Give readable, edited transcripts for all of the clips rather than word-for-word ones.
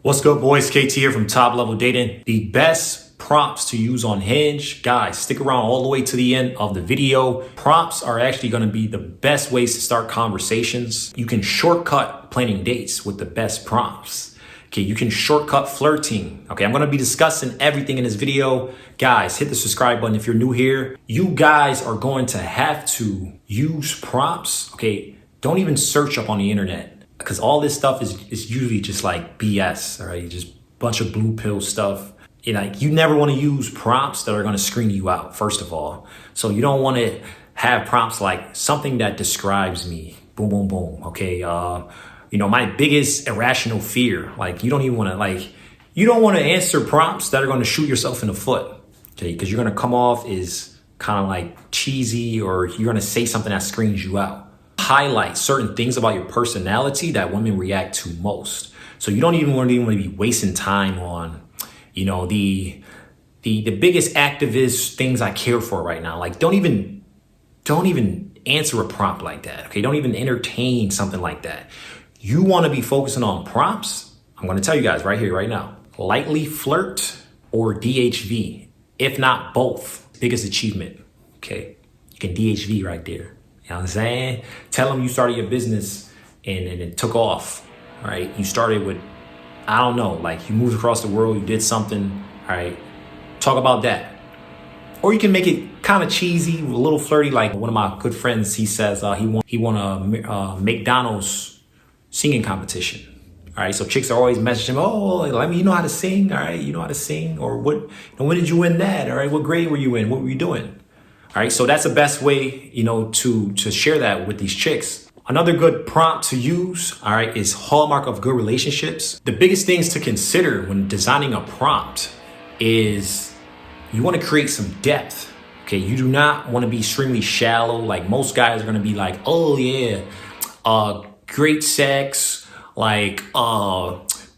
What's good, boys? KT here from Top Level Dating. The best prompts to use on Hinge. Guys, stick around all the way to the end of the video. Prompts are actually going to be the best ways to start conversations. You can shortcut planning dates with the best prompts. Okay, you can shortcut flirting. Okay, I'm going to be discussing everything in this video. Guys, hit the subscribe button if you're new here. You guys are going to have to use prompts. Okay, don't even search up on the internet, because all this stuff is usually just like BS, all right? Just bunch of blue pill stuff. You never want to use prompts that are going to screen you out, first of all. So you don't want to have prompts like something that describes me, boom, boom, boom, okay? My biggest irrational fear, you don't want to answer prompts that are going to shoot yourself in the foot, okay? Because you're going to come off as kind of like cheesy, or you're going to say something that screens you out. Highlight certain things about your personality that women react to most. So you don't even want to be wasting time on, the biggest activist things I care for right now. Like, don't even answer a prompt like that. Okay, don't even entertain something like that. You want to be focusing on prompts. I'm going to tell you guys right here, right now. Lightly flirt or DHV, if not both. Biggest achievement. Okay, you can DHV right there. You know what I'm saying? Tell them you started your business and it took off, all right? You started with, I don't know, like you moved across the world, you did something, all right? Talk about that. Or you can make it kind of cheesy, a little flirty. Like one of my good friends, he says he won a McDonald's singing competition, all right? So chicks are always messaging him, oh, let me, you know how to sing, all right? You know how to sing? Or when did you win that, all right? What grade were you in? What were you doing? All right, so that's the best way, to share that with these chicks. Another good prompt to use, all right, is hallmark of good relationships. The biggest things to consider when designing a prompt is you want to create some depth. Okay, you do not want to be extremely shallow. Like most guys are going to be like, oh yeah, great sex,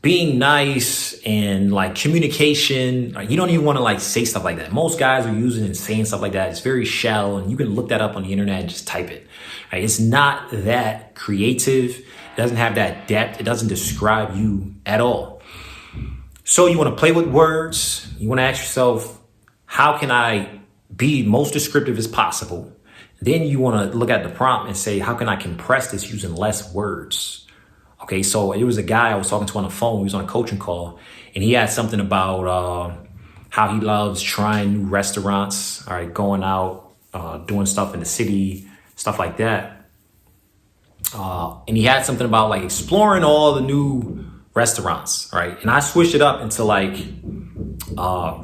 being nice and like communication. You don't even want to say stuff like that. Most guys are using and saying stuff like that. It's very shallow, and you can look that up on the internet and just type it. Right? It's not that creative. It doesn't have that depth. It doesn't describe you at all. So you want to play with words. You want to ask yourself, how can I be most descriptive as possible? Then you want to look at the prompt and say, how can I compress this using less words? Okay, so it was a guy I was talking to on the phone. He was on a coaching call, and he had something about how he loves trying new restaurants, all right, going out, doing stuff in the city, stuff like that. And he had something about exploring all the new restaurants, right? And I switched it up into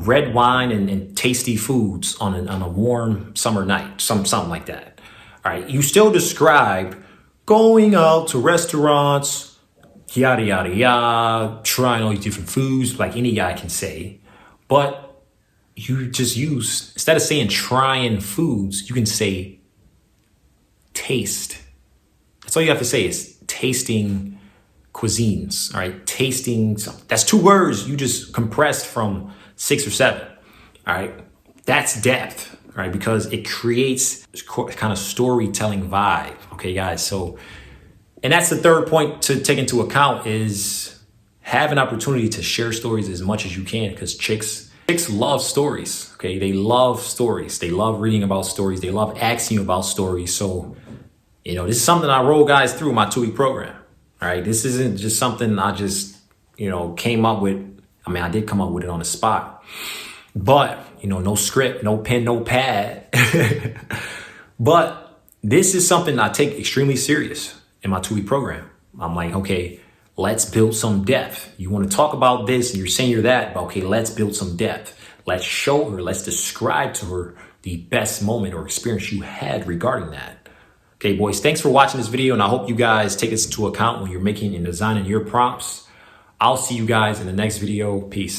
red wine and tasty foods on a warm summer night, something like that. All right, you still describe going out to restaurants, yada, yada, yada, trying all these different foods like any guy can say. But you just use, instead of saying trying foods, you can say taste. That's all you have to say is tasting cuisines, all right? Tasting, that's 2 words you just compressed from 6 or 7, all right? That's depth, right? Because it creates kind of storytelling vibe. Okay, guys. So, and that's the third point to take into account is have an opportunity to share stories as much as you can, because chicks love stories. Okay, they love stories. They love reading about stories. They love asking you about stories. So, this is something I roll guys through my 2-week program. All right, this isn't just something I just came up with. I mean, I did come up with it on the spot, but no script, no pen, no pad. But this is something I take extremely serious in my 2-week program. I'm like, okay, let's build some depth. You want to talk about this and you're saying you're that, but okay, let's build some depth. Let's show her, let's describe to her the best moment or experience you had regarding that. Okay, boys, thanks for watching this video, and I hope you guys take this into account when you're making and designing your prompts. I'll see you guys in the next video. Peace.